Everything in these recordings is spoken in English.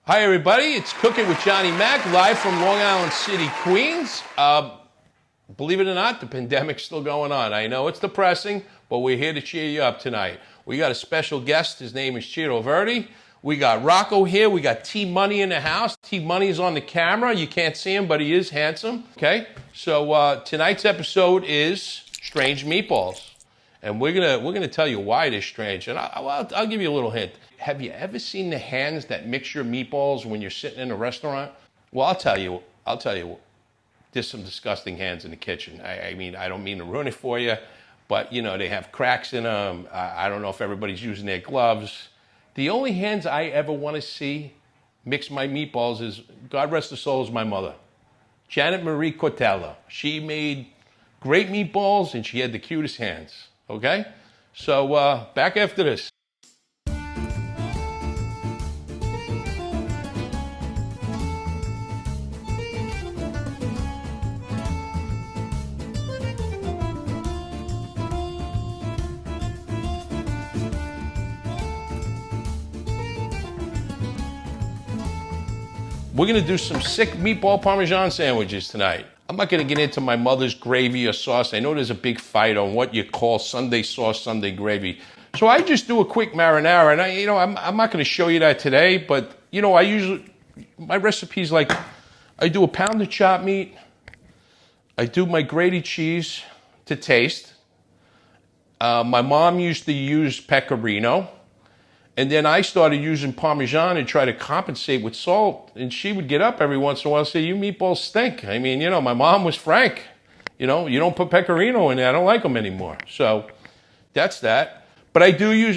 Hi, everybody. It's Cooking with Johnny Mac, live from Long Island City, Queens. Believe it or not, the pandemic's still going on. I know it's depressing, but we're here to cheer you up tonight. We got a special guest. His name is Ciro Verdi. We got Rocco here. We got T-Money in the house. T-Money's on the camera. You can't see him, but he is handsome. Okay? So tonight's episode is strange meatballs. And we're gonna tell you why they're strange. And I'll give you a little hint. Have you ever seen the hands that mix your meatballs when you're sitting in a restaurant? Well, I'll tell you. There's some disgusting hands in the kitchen. I mean, I don't mean to ruin it for you, but you know they have cracks in them. I don't know if everybody's using their gloves. The only hands I ever want to see mix my meatballs is, God rest her soul, is my mother, Janet Marie Cortella. She made great meatballs and she had the cutest hands. Okay, so back after this. We're gonna do some sick meatball Parmesan sandwiches tonight. I'm not gonna get into my mother's gravy or sauce. I know there's a big fight on what you call Sunday sauce, Sunday gravy. So I just do a quick marinara, and I'm not gonna show you that today, but my recipe's like, I do a pound of chopped meat, I do my grated cheese to taste. My mom used to use pecorino. And then I started using Parmesan and try to compensate with salt. And she would get up every once in a while and say, "You meatballs stink." I mean, my mom was frank. You don't put pecorino in there. I don't like them anymore. So that's that. But I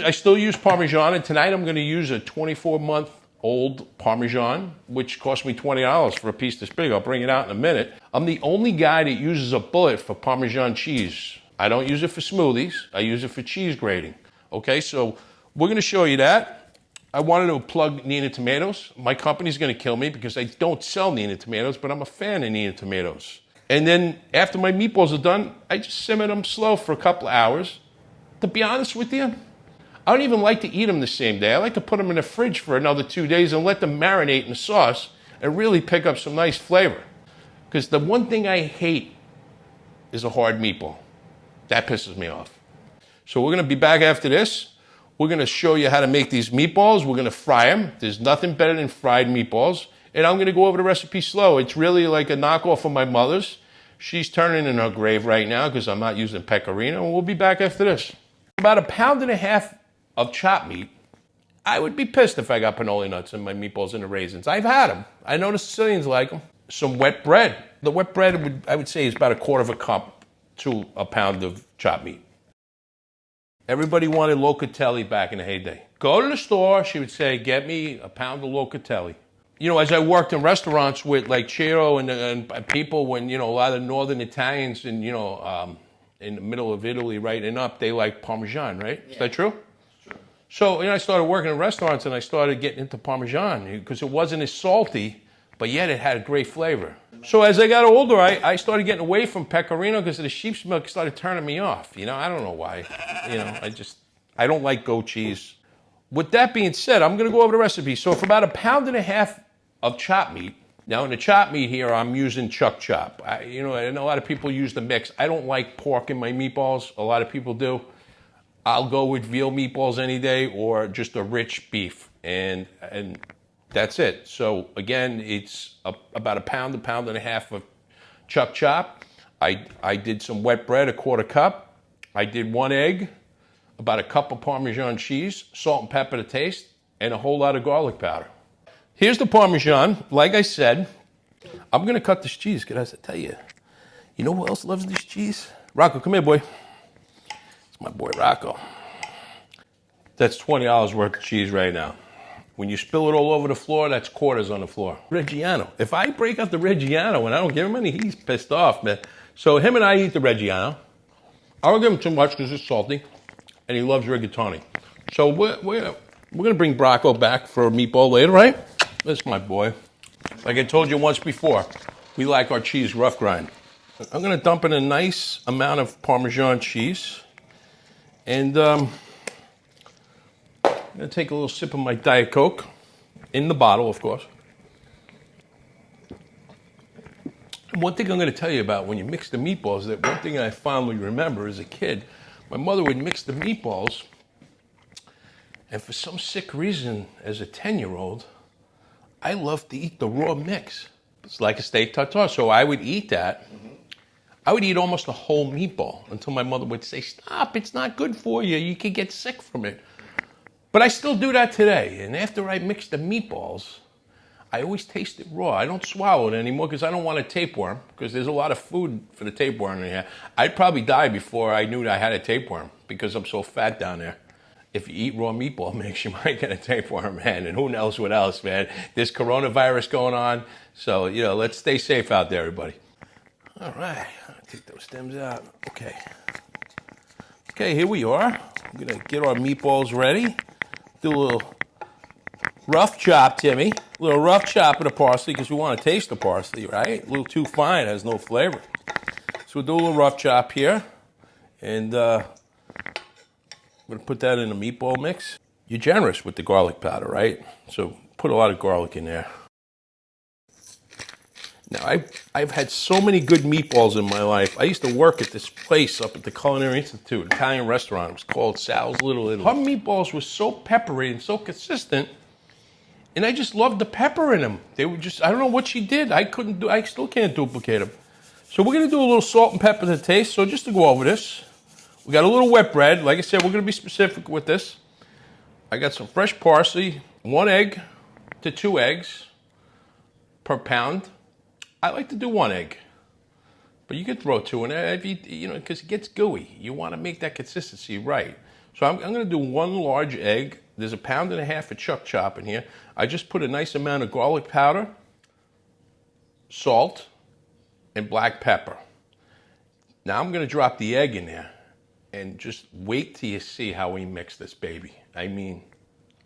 still use Parmesan. And tonight I'm going to use a 24-month-old Parmesan, which cost me $20 for a piece this big. I'll bring it out in a minute. I'm the only guy that uses a bullet for Parmesan cheese. I don't use it for smoothies. I use it for cheese grating. Okay, so we're going to show you that. I wanted to plug Nina Tomatoes. My company's going to kill me because I don't sell Nina Tomatoes, but I'm a fan of Nina Tomatoes. And then after my meatballs are done, I just simmer them slow for a couple of hours. To be honest with you, I don't even like to eat them the same day. I like to put them in the fridge for another 2 days and let them marinate in the sauce and really pick up some nice flavor. Because the one thing I hate is a hard meatball. That pisses me off. So we're going to be back after this. We're going to show you how to make these meatballs. We're going to fry them. There's nothing better than fried meatballs. And I'm going to go over the recipe slow. It's really like a knockoff of my mother's. She's turning in her grave right now because I'm not using pecorino. And we'll be back after this. About 1.5 pounds of chopped meat. I would be pissed if I got pinoli nuts in my meatballs and the raisins. I've had them. I know the Sicilians like them. Some wet bread. The wet bread, I would say, is about 1/4 cup to a pound of chopped meat. Everybody wanted locatelli back in the heyday. Go to the store, she would say, get me a pound of locatelli. As I worked in restaurants with like Ciro and people when, a lot of northern Italians and, in the middle of Italy right and up, they like Parmesan, right? Yeah. Is that true? True. So, I started working in restaurants and I started getting into Parmesan because it wasn't as salty, but yet it had a great flavor. So as I got older, I started getting away from pecorino because the sheep's milk started turning me off. I don't know why. I don't like goat cheese. With that being said, I'm going to go over the recipe. So for about 1.5 pounds of chopped meat. Now in the chopped meat here, I'm using chuck chop. I know a lot of people use the mix. I don't like pork in my meatballs. A lot of people do. I'll go with veal meatballs any day or just a rich beef. And that's it. So again, it's about 1 pound, 1.5 pounds of chuck chop. I did some wet bread, 1/4 cup. I did 1 egg, about 1 cup of Parmesan cheese, salt and pepper to taste, and a whole lot of garlic powder. Here's the Parmesan. Like I said, I'm going to cut this cheese because I tell you, you know who else loves this cheese? Rocco, come here, boy. It's my boy Rocco. That's $20 worth of cheese right now. When you spill it all over the floor, that's quarters on the floor. Reggiano. If I break out the Reggiano and I don't give him any, he's pissed off, man. So him and I eat the Reggiano. I don't give him too much because it's salty, and he loves rigatoni. So we're gonna bring Bracco back for a meatball later, right? That's my boy. Like I told you once before, we like our cheese rough grind. I'm gonna dump in a nice amount of Parmesan cheese, and I'm going to take a little sip of my Diet Coke. in the bottle, of course. And one thing I'm going to tell you about when you mix the meatballs, that one thing I fondly remember as a kid, my mother would mix the meatballs, and for some sick reason, as a 10-year-old, I loved to eat the raw mix. It's like a steak tartare, so I would eat that. I would eat almost a whole meatball until my mother would say, stop, it's not good for you. You could get sick from it. But I still do that today. And after I mix the meatballs, I always taste it raw. I don't swallow it anymore because I don't want a tapeworm, because there's a lot of food for the tapeworm in here. I'd probably die before I knew that I had a tapeworm because I'm so fat down there. If you eat raw meatball mix, you might get a tapeworm, man, and who knows what else, man. There's coronavirus going on, so, let's stay safe out there, everybody. All right, I'll take those stems out. Okay, here we are. We're gonna get our meatballs ready. Do a little rough chop, Timmy. A little rough chop of the parsley because we want to taste the parsley, right? A little too fine, has no flavor. So we'll do a little rough chop here, and I'm gonna put that in a meatball mix. You're generous with the garlic powder, right? So put a lot of garlic in there. Now, I've had so many good meatballs in my life. I used to work at this place up at the Culinary Institute, an Italian restaurant. It was called Sal's Little Italy. Her meatballs were so peppery and so consistent, and I just loved the pepper in them. They were just, I don't know what she did. I still can't duplicate them. So we're going to do a little salt and pepper to taste. So just to go over this, we got a little wet bread. Like I said, we're going to be specific with this. I got some fresh parsley, 1 egg to 2 eggs per pound. I like to do 1 egg, but you could throw 2 in there if because it gets gooey. You want to make that consistency right. So I'm going to do 1 large egg. There's 1.5 pounds of chuck chop in here. I just put a nice amount of garlic powder, salt, and black pepper. Now I'm going to drop the egg in there, and just wait till you see how we mix this baby. I mean,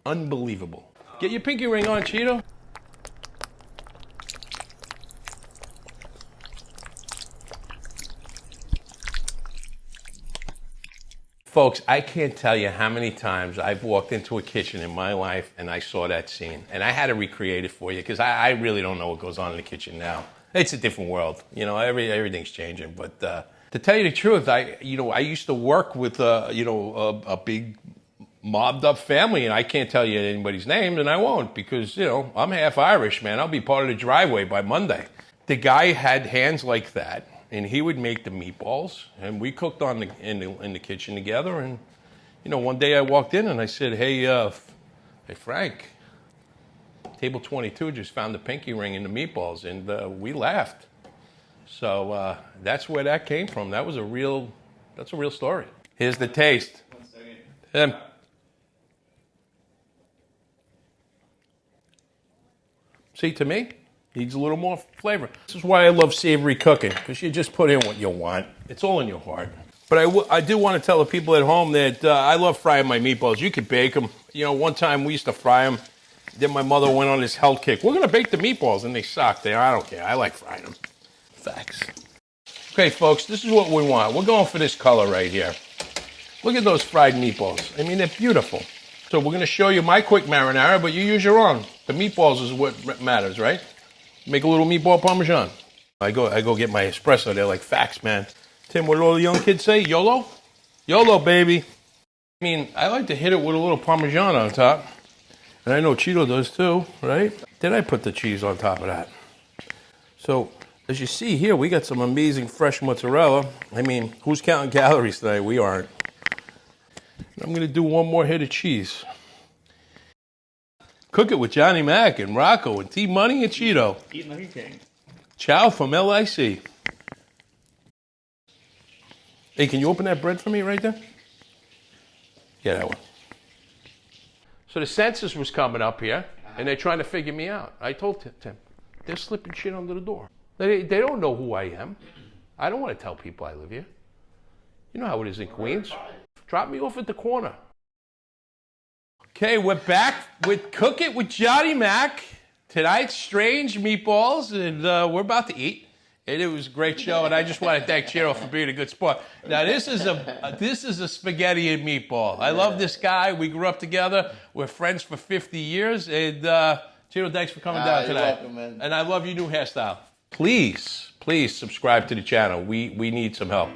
unbelievable. Get your pinky ring on, Cheeto. Folks, I can't tell you how many times I've walked into a kitchen in my life and I saw that scene. And I had to recreate it for you because I really don't know what goes on in the kitchen now. It's a different world. Everything's changing. But to tell you the truth, I used to work with a big mobbed up family, and I can't tell you anybody's name, and I won't because, I'm half Irish, man. I'll be part of the driveway by Monday. The guy had hands like that. And he would make the meatballs, and we cooked in the kitchen together. And one day I walked in and I said, "Hey Frank, table 22 just found the pinky ring in the meatballs," and we laughed. So that's where that came from. That's a real story. Here's the taste. 1 second. See, to me, needs a little more flavor. This is why I love savory cooking, because you just put in what you want. It's all in your heart. But I do want to tell the people at home that I love frying my meatballs. You could bake them. One time we used to fry them. Then my mother went on this health kick. We're going to bake the meatballs, and they suck. I don't care. I like frying them. Facts. Okay, folks, this is what we want. We're going for this color right here. Look at those fried meatballs. I mean, they're beautiful. So we're going to show you my quick marinara, but you use your own. The meatballs is what matters, right? Make a little meatball parmesan. I go get my espresso. They're like, facts, man. Tim, what do all the young kids say? YOLO? YOLO, baby. I mean, I like to hit it with a little parmesan on top. And I know Cheeto does too, right? Then I put the cheese on top of that. So, as you see here, we got some amazing fresh mozzarella. I mean, who's counting calories today? We aren't. I'm going to do 1 more hit of cheese. Cook it with Johnny Mac and Rocco and T-Money and Cheeto. Eating like a king. Chow from LIC. Hey, can you open that bread for me right there? Yeah, that one. So the census was coming up here, and they're trying to figure me out. I told Tim, they're slipping shit under the door. They don't know who I am. I don't want to tell people I live here. You know how it is in Queens. Drop me off at the corner. Okay, we're back with Cook It with Johnny Mac. Tonight's strange meatballs, and we're about to eat. And it was a great show, and I just want to thank Chiro for being a good sport. Now, this is a spaghetti and meatball. I love this guy. We grew up together. We're friends for 50 years, and Ciro, thanks for coming down tonight. You're welcome, man. And I love your new hairstyle. Please, please subscribe to the channel. We need some help.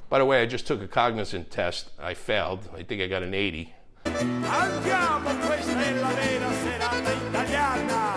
By the way, I just took a cognizant test. I failed. I think I got an 80. Andiamo, questa è la vera serata italiana.